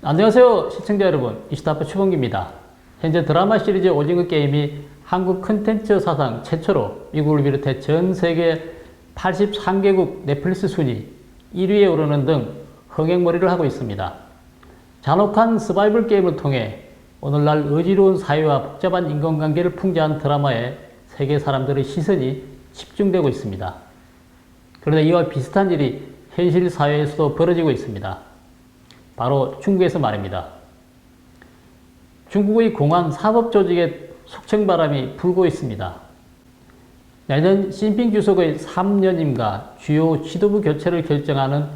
안녕하세요 시청자 여러분, 이슈타파 최범기입니다. 현재 드라마 시리즈 오징어 게임이 한국 컨텐츠 사상 최초로 미국을 비롯해 전 세계 83개국 넷플릭스 순위 1위에 오르는 등 흥행몰이를 하고 있습니다. 잔혹한 서바이벌 게임을 통해 오늘날 어지러운 사회와 복잡한 인간관계를 풍자한 드라마에 세계 사람들의 시선이 집중되고 있습니다. 그런데 이와 비슷한 일이 현실 사회에서도 벌어지고 있습니다. 바로 중국에서 말입니다. 중국의 공안 사법 조직에 속청바람이 불고 있습니다. 내년 시진핑 주석의 3년임과 주요 지도부 교체를 결정하는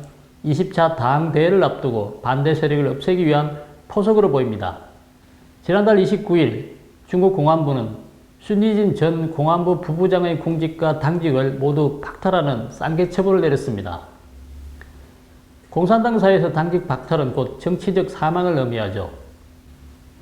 20차 당대회를 앞두고 반대 세력을 없애기 위한 포석으로 보입니다. 지난달 29일 중국 공안부는 순리진 전 공안부 부부장의 공직과 당직을 모두 박탈하는 쌍계 처분을 내렸습니다. 공산당사에서 당직 박탈은 곧 정치적 사망을 의미하죠.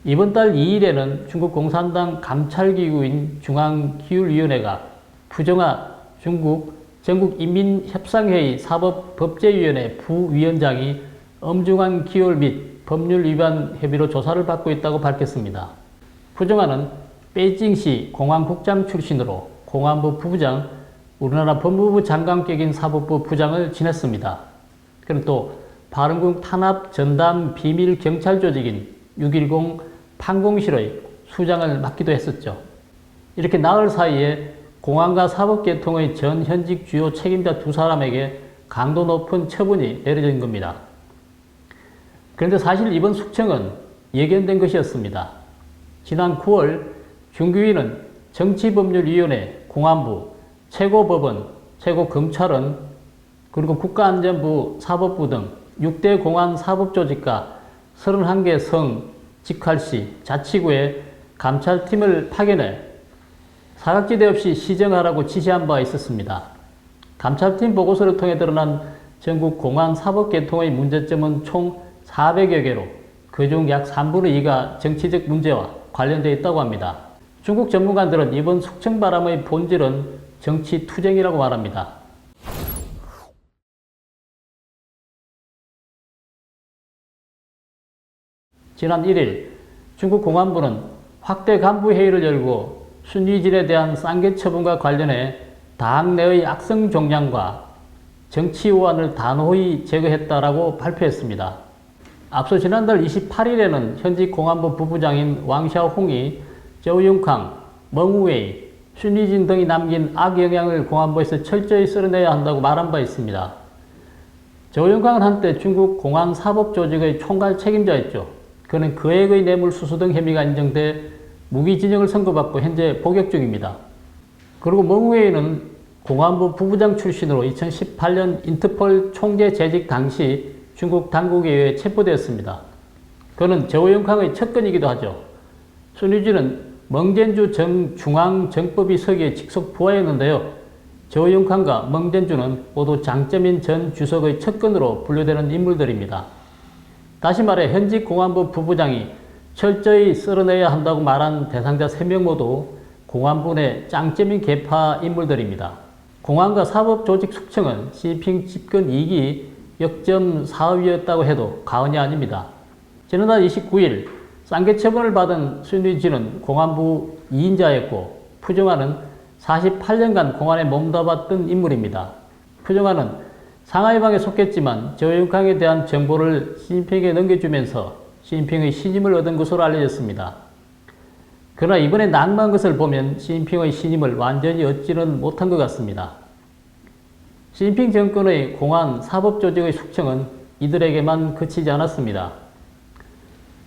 이번 달 2일에는 중국 공산당 감찰기구인 중앙기율위원회가 부정하 중국 전국인민협상회의 사법법제위원회 부위원장이 엄중한 기율 및 법률 위반 혐의로 조사를 받고 있다고 밝혔습니다. 부정하는 베이징시 공안국장 출신으로 공안부 부부장, 우리나라 법무부 장관격인 사법부 부장을 지냈습니다. 그리고 또 바른궁 탄압 전담 비밀 경찰 조직인 6.10 판공실의 수장을 맡기도 했었죠. 이렇게 나흘 사이에 공안과 사법계통의 전 현직 주요 책임자 두 사람에게 강도 높은 처분이 내려진 겁니다. 그런데 사실 이번 숙청은 예견된 것이었습니다. 지난 9월 중규위는 정치법률위원회, 공안부, 최고법원, 최고검찰원, 그리고 국가안전부, 사법부 등 6대 공안 사법조직과 31개 성, 직할시, 자치구에 감찰팀을 파견해 사각지대 없이 시정하라고 지시한 바 있었습니다. 감찰팀 보고서를 통해 드러난 전국 공안 사법계통의 문제점은 총 400여 개로 그중 약 3분의 2가 정치적 문제와 관련되어 있다고 합니다. 중국 전문가들은 이번 숙청바람의 본질은 정치 투쟁이라고 말합니다. 지난 1일 중국 공안부는 확대 간부 회의를 열고 순위진에 대한 쌍계 처분과 관련해 당 내의 악성 종량과 정치 오한을 단호히 제거했다라고 발표했습니다. 앞서 지난달 28일에는 현직 공안부 부부장인 왕샤오홍이 저우융캉, 멍우웨이, 순리진 등이 남긴 악영향을 공안부에서 철저히 쓸어내야 한다고 말한 바 있습니다. 저우융캉은 한때 중국 공안 사법조직의 총괄 책임자였죠. 그는 거액의 뇌물수수 등 혐의가 인정돼 무기징역을 선고받고 현재 복역 중입니다. 그리고 멍우웨이는 공안부 부부장 출신으로 2018년 인터폴 총재 재직 당시 중국 당국에 의해 체포되었습니다. 그는 저우융캉의 측근이기도 하죠. 순리진은 멍젠주 전 중앙정법위 서기의 직속 부하였는데요. 저우융캉과 멍젠주는 모두 장쩌민 전 주석의 측근으로 분류되는 인물들입니다. 다시 말해 현직 공안부 부부장이 철저히 쓸어내야 한다고 말한 대상자 3명 모두 공안부 내 짱쩌민 계파 인물들입니다. 공안과 사법조직 숙청은 시진핑 집권 2기 역점 사업이었다고 해도 과언이 아닙니다. 지난달 29일 쌍계 처분을 받은 순리진은 공안부 2인자였고 푸정하는 48년간 공안에 몸담았던 인물입니다. 푸정하는 상하이방에 속했지만 저우융캉에 대한 정보를 시진핑에게 넘겨주면서 시진핑의 신임을 얻은 것으로 알려졌습니다. 그러나 이번에 낙마한 것을 보면 시진핑의 신임을 완전히 얻지는 못한 것 같습니다. 시진핑 정권의 공안 사법조직의 숙청은 이들에게만 그치지 않았습니다.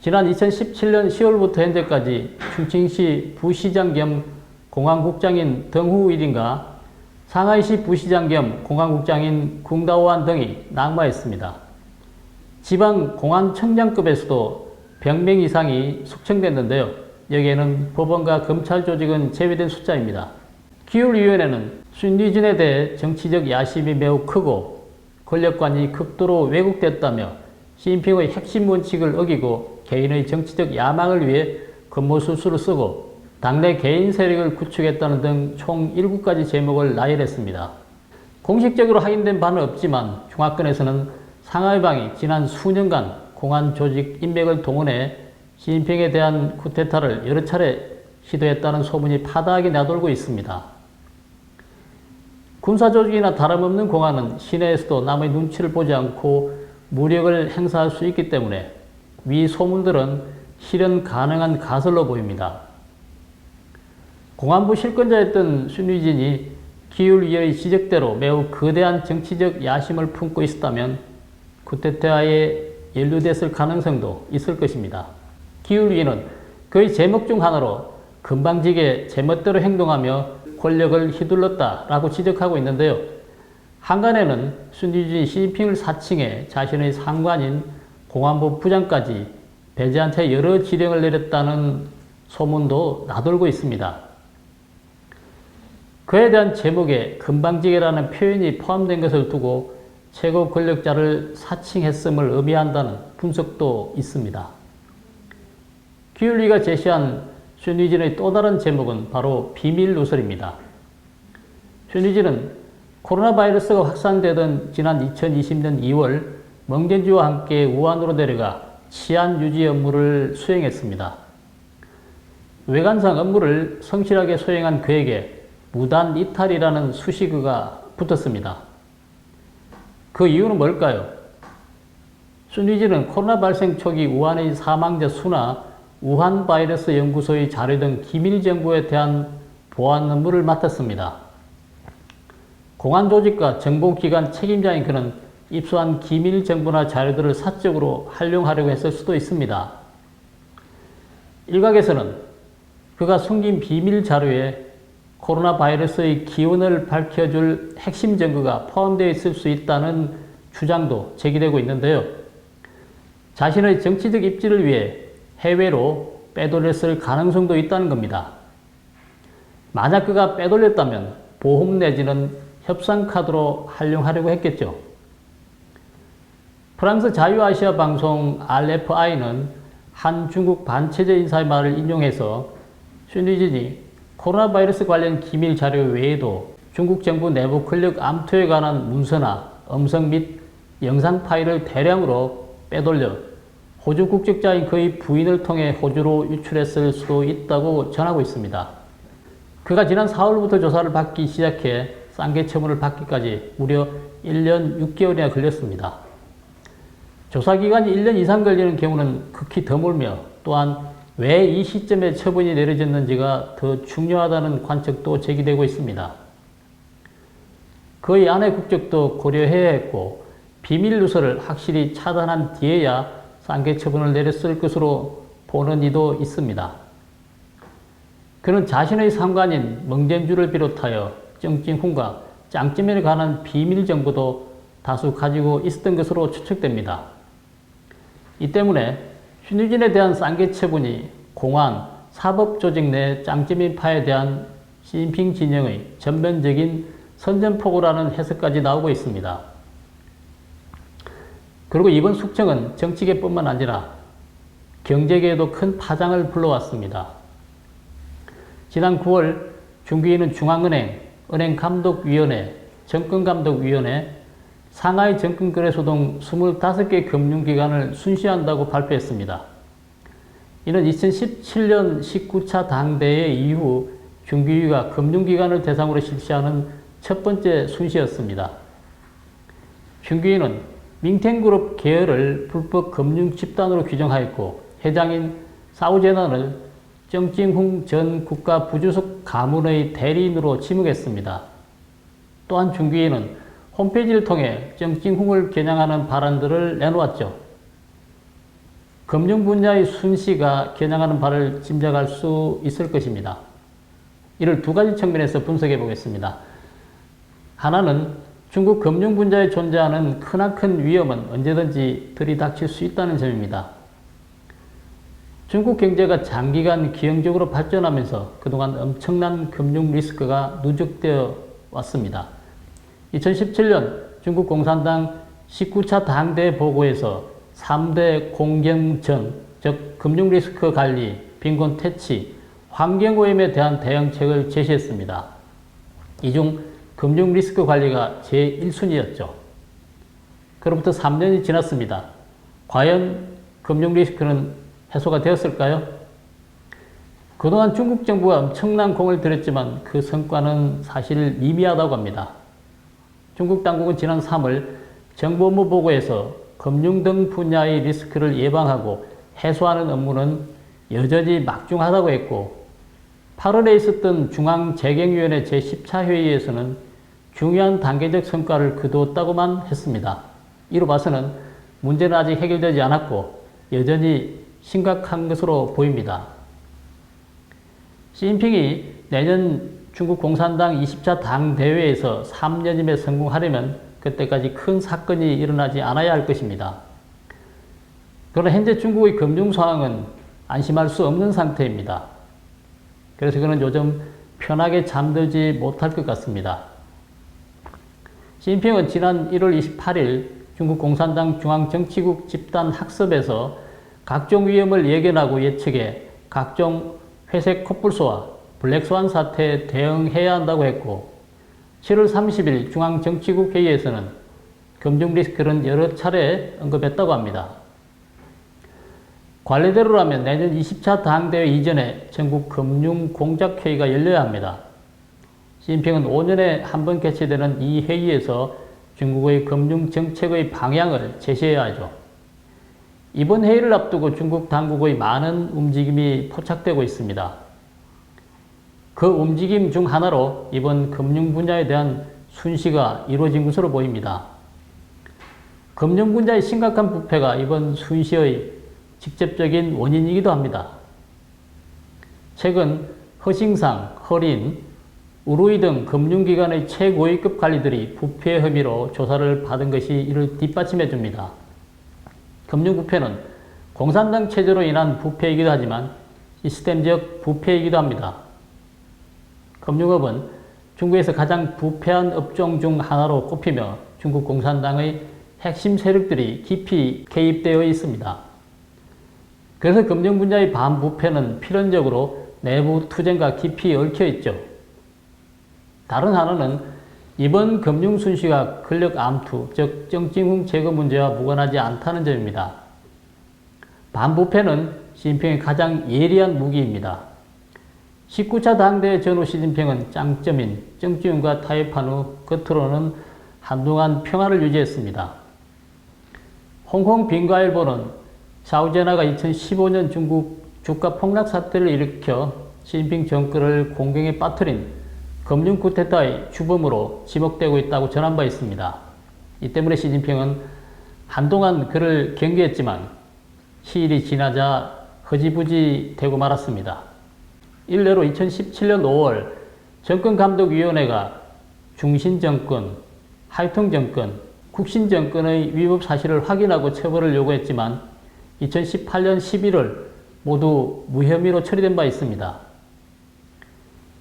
지난 2017년 10월부터 현재까지 충칭시 부시장 겸 공안국장인 덩후일인과 상하이시 부시장 겸 공안국장인 궁다오안 등이 낙마했습니다. 지방 공안청장급에서도 100명 이상이 숙청됐는데요. 여기에는 법원과 검찰 조직은 제외된 숫자입니다. 기율위원회는 순리진에 대해 정치적 야심이 매우 크고 권력관이 극도로 왜곡됐다며 시진핑의 핵심 원칙을 어기고 개인의 정치적 야망을 위해 권모술수를 쓰고 당내 개인 세력을 구축했다는 등 총 7가지 제목을 나열했습니다. 공식적으로 확인된 바는 없지만 중화권에서는 상하이방이 지난 수년간 공안 조직 인맥을 동원해 시진핑에 대한 쿠데타를 여러 차례 시도했다는 소문이 파다하게 나돌고 있습니다. 군사조직이나 다름없는 공안은 시내에서도 남의 눈치를 보지 않고 무력을 행사할 수 있기 때문에 위 소문들은 실현 가능한 가설로 보입니다. 공안부 실권자였던 순위진이 기울위의 지적대로 매우 거대한 정치적 야심을 품고 있었다면 쿠데타에 연루됐을 가능성도 있을 것입니다. 기울위는 그의 제목 중 하나로 건방지게 제멋대로 행동하며 권력을 휘둘렀다라고 지적하고 있는데요. 한간에는 순위진이 시진핑을 사칭해 자신의 상관인 공안부 부장까지 배제한테 여러 지령을 내렸다는 소문도 나돌고 있습니다. 그에 대한 제목에 건방지게라는 표현이 포함된 것을 두고 최고 권력자를 사칭했음을 의미한다는 분석도 있습니다. 기울리가 제시한 순위진의 또 다른 제목은 바로 비밀 누설입니다. 순위진은 코로나 바이러스가 확산되던 지난 2020년 2월 멍젠주와 함께 우한으로 내려가 치안 유지 업무를 수행했습니다. 외관상 업무를 성실하게 수행한 그에게 무단 이탈이라는 수식어가 붙었습니다. 그 이유는 뭘까요? 순위진은 코로나 발생 초기 우한의 사망자 수나 우한 바이러스 연구소의 자료 등 기밀 정보에 대한 보안 업무를 맡았습니다. 공안 조직과 정보기관 책임자인 그는 입수한 기밀 정보나 자료들을 사적으로 활용하려고 했을 수도 있습니다. 일각에서는 그가 숨긴 비밀 자료에 코로나 바이러스의 기원을 밝혀줄 핵심 증거가 포함되어 있을 수 있다는 주장도 제기되고 있는데요. 자신의 정치적 입지를 위해 해외로 빼돌렸을 가능성도 있다는 겁니다. 만약 그가 빼돌렸다면 보험 내지는 협상카드로 활용하려고 했겠죠. 프랑스 자유아시아 방송 RFI는 한 중국 반체제 인사의 말을 인용해서 순위진이 코로나 바이러스 관련 기밀 자료 외에도 중국 정부 내부 권력 암투에 관한 문서나 음성 및 영상 파일을 대량으로 빼돌려 호주 국적자인 그의 부인을 통해 호주로 유출했을 수도 있다고 전하고 있습니다. 그가 지난 4월부터 조사를 받기 시작해 쌍계 처분을 받기까지 무려 1년 6개월이나 걸렸습니다. 조사 기간이 1년 이상 걸리는 경우는 극히 드물며 또한 왜 이 시점에 처분이 내려졌는지가 더 중요하다는 관측도 제기되고 있습니다. 그의 아내 국적도 고려해야 했고 비밀 누설을 확실히 차단한 뒤에야 쌍계 처분을 내렸을 것으로 보는 이도 있습니다. 그는 자신의 상관인 멍젠주를 비롯하여 정진훈과 짱찌맨에 관한 비밀 정보도 다수 가지고 있었던 것으로 추측됩니다. 이 때문에 순위진에 대한 쌍계 처분이 공안, 사법조직 내 짱찌맨파에 대한 시진핑 진영의 전면적인 선전포고라는 해석까지 나오고 있습니다. 그리고 이번 숙청은 정치계뿐만 아니라 경제계에도 큰 파장을 불러왔습니다. 지난 9월 중기위는 중앙은행, 은행감독위원회, 정권감독위원회, 상하이 정권거래소 등 25개 금융기관을 순시한다고 발표했습니다. 이는 2017년 19차 당대회 이후 중기위가 금융기관을 대상으로 실시하는 첫 번째 순시였습니다. 중기위는 밍텐그룹 계열을 불법 금융 집단으로 규정하였고 회장인 사우재난을 정진훈 전 국가부주석 가문의 대리인으로 지목했습니다. 또한 중기위는 홈페이지를 통해 정진훈을 겨냥하는 발언들을 내놓았죠. 금융 분야의 순시가 겨냥하는 바를 짐작할 수 있을 것입니다. 이를 두 가지 측면에서 분석해 보겠습니다. 하나는 중국 금융 분야에 존재하는 크나큰 위험은 언제든지 들이닥칠 수 있다는 점입니다. 중국 경제가 장기간 기형적으로 발전하면서 그동안 엄청난 금융 리스크가 누적되어 왔습니다. 2017년 중국 공산당 19차 당대 보고에서 3대 공경전, 즉 금융리스크 관리, 빈곤 퇴치, 환경오염에 대한 대응책을 제시했습니다. 이 중 금융리스크 관리가 제1순위였죠. 그로부터 3년이 지났습니다. 과연 금융 리스크는 해소가 되었을까요? 그동안 중국 정부가 엄청난 공을 들였지만 그 성과는 사실 미미하다고 합니다. 중국 당국은 지난 3월 정부 업무 보고에서 금융 등 분야의 리스크를 예방하고 해소하는 업무는 여전히 막중하다고 했고, 8월에 있었던 중앙재경위원회 제10차 회의에서는 중요한 단계적 성과를 거두었다고만 했습니다. 이로 봐서는 문제는 아직 해결되지 않았고 여전히 심각한 것으로 보입니다. 시진핑이 내년 중국 공산당 20차 당대회에서 3년임에 성공하려면 그때까지 큰 사건이 일어나지 않아야 할 것입니다. 그러나 현재 중국의 금융 상황은 안심할 수 없는 상태입니다. 그래서 그는 요즘 편하게 잠들지 못할 것 같습니다. 시진핑은 지난 1월 28일 중국 공산당 중앙정치국 집단 학습에서 각종 위험을 예견하고 예측해 각종 회색 코뿔소와 블랙스완 사태에 대응해야 한다고 했고, 7월 30일 중앙정치국 회의에서는 금융 리스크를 여러 차례 언급했다고 합니다. 관례대로라면 내년 20차 당대회 이전에 전국 금융공작회의가 열려야 합니다. 시진핑은 5년에 한 번 개최되는 이 회의에서 중국의 금융정책의 방향을 제시해야 하죠. 이번 회의를 앞두고 중국 당국의 많은 움직임이 포착되고 있습니다. 그 움직임 중 하나로 이번 금융 분야에 대한 순시가 이루어진 것으로 보입니다. 금융 분야의 심각한 부패가 이번 순시의 직접적인 원인이기도 합니다. 최근 허싱상, 허린, 우루이 등 금융기관의 최고위급 관리들이 부패 혐의로 조사를 받은 것이 이를 뒷받침해 줍니다. 금융부패는 공산당 체제로 인한 부패이기도 하지만 시스템적 부패이기도 합니다. 금융업은 중국에서 가장 부패한 업종 중 하나로 꼽히며 중국 공산당의 핵심 세력들이 깊이 개입되어 있습니다. 그래서 금융 분야의 반부패는 필연적으로 내부 투쟁과 깊이 얽혀 있죠. 다른 하나는 이번 금융 순시가 권력 암투, 즉 정칭훈 제거 문제와 무관하지 않다는 점입니다. 반부패는 시진핑의 가장 예리한 무기입니다. 19차 당대회 전후 시진핑은 짱점인 정치훈과 타협한 후 겉으로는 한동안 평화를 유지했습니다. 홍콩 빈과일보는 샤오제나가 2015년 중국 주가 폭락 사태를 일으켜 시진핑 정권을 공경에 빠뜨린 금융 쿠데타의 주범으로 지목되고 있다고 전한 바 있습니다. 이 때문에 시진핑은 한동안 그를 경계했지만 시일이 지나자 허지부지 되고 말았습니다. 일례로 2017년 5월 정권감독위원회가 중신정권, 하이통정권, 국신정권의 위법 사실을 확인하고 처벌을 요구했지만 2018년 11월 모두 무혐의로 처리된 바 있습니다.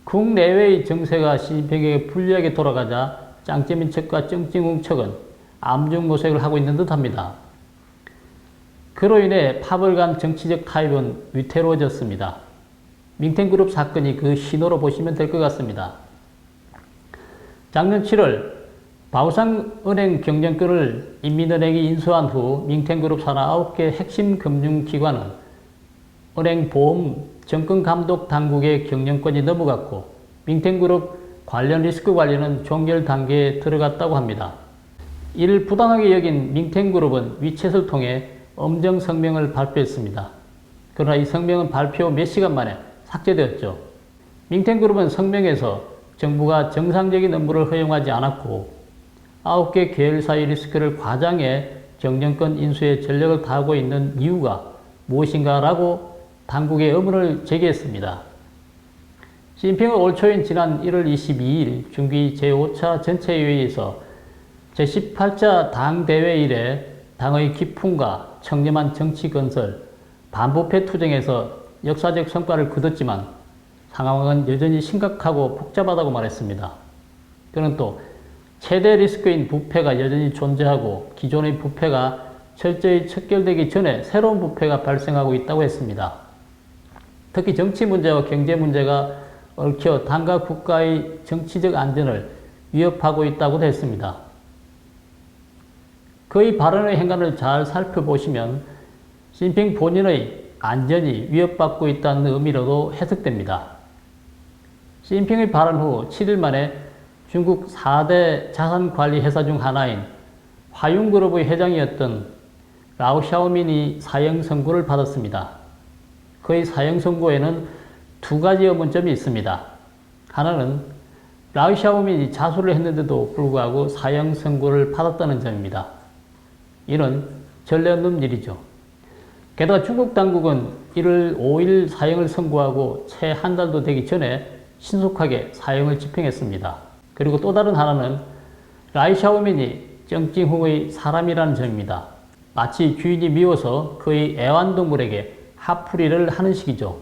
국내외의 정세가 시진핑에게 불리하게 돌아가자 짱점인 척과 정칭훈 척은 암중노색을 하고 있는 듯합니다. 그로 인해 파벌 간 정치적 타협은 위태로워졌습니다. 밍텐그룹 사건이 그 신호로 보시면 될 것 같습니다. 작년 7월 바오상은행 경영권을 인민은행이 인수한 후 밍텐그룹 산하 9개 핵심 금융기관은 은행 보험 정권감독 당국의 경영권이 넘어갔고 밍텐그룹 관련 리스크 관리는 종결 단계에 들어갔다고 합니다. 이를 부당하게 여긴 밍텐그룹은 위챗을 통해 엄정 성명을 발표했습니다. 그러나 이 성명은 발표 몇 시간 만에 삭제되었죠. 밍텐그룹은 성명에서 정부가 정상적인 업무를 허용하지 않았고 9개 계열사의 리스크를 과장해 경영권 인수에 전력을 다하고 있는 이유가 무엇인가라고 당국에 의문을 제기했습니다. 시진핑은 올 초인 지난 1월 22일 중기 제5차 전체회의에서 제18차 당대회 이래 당의 기풍과 청렴한 정치 건설, 반부패 투쟁에서 역사적 성과를 거뒀지만 상황은 여전히 심각하고 복잡하다고 말했습니다. 그는 또 최대 리스크인 부패가 여전히 존재하고 기존의 부패가 철저히 척결되기 전에 새로운 부패가 발생하고 있다고 했습니다. 특히 정치 문제와 경제 문제가 얽혀 당과 국가의 정치적 안전을 위협하고 있다고도 했습니다. 그의 발언의 행간을 잘 살펴보시면 시진핑 본인의 안전이 위협받고 있다는 의미로도 해석됩니다. 시진핑의 발언 후 7일 만에 중국 4대 자산관리회사 중 하나인 화융그룹의 회장이었던 라오 샤오민이 사형 선고를 받았습니다. 그의 사형 선고에는 두 가지 의문점이 있습니다. 하나는 라오 샤오민이 자수를 했는데도 불구하고 사형 선고를 받았다는 점입니다. 이는 전례 없는 일이죠. 게다가 중국 당국은 1월 5일 사형을 선고하고 채 한 달도 되기 전에 신속하게 사형을 집행했습니다. 그리고 또 다른 하나는 라이 샤오민이 정징홍의 사람이라는 점입니다. 마치 주인이 미워서 그의 애완동물에게 화풀이를 하는 식이죠.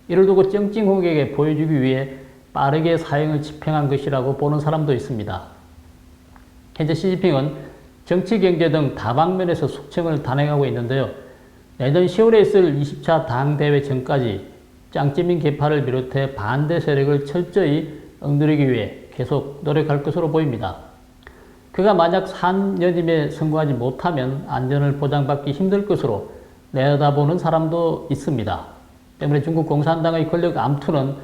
이를 두고 정징홍에게 보여주기 위해 빠르게 사형을 집행한 것이라고 보는 사람도 있습니다. 현재 시진핑은 정치, 경제 등 다방면에서 숙청을 단행하고 있는데요. 내년 10월에 있을 20차 당대회 전까지 짱찌민 계파를 비롯해 반대 세력을 철저히 억누르기 위해 계속 노력할 것으로 보입니다. 그가 만약 3년임에 성공하지 못하면 안전을 보장받기 힘들 것으로 내다보는 사람도 있습니다. 때문에 중국 공산당의 권력 암투는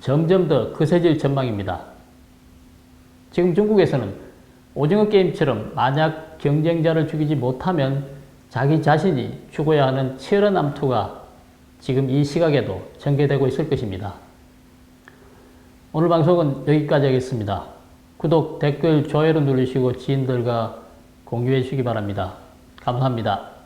점점 더 거세질 전망입니다. 지금 중국에서는 오징어 게임처럼 만약 경쟁자를 죽이지 못하면 자기 자신이 죽어야 하는 치열한 암투가 지금 이 시각에도 전개되고 있을 것입니다. 오늘 방송은 여기까지 하겠습니다. 구독, 댓글, 좋아요를 누르시고 지인들과 공유해 주시기 바랍니다. 감사합니다.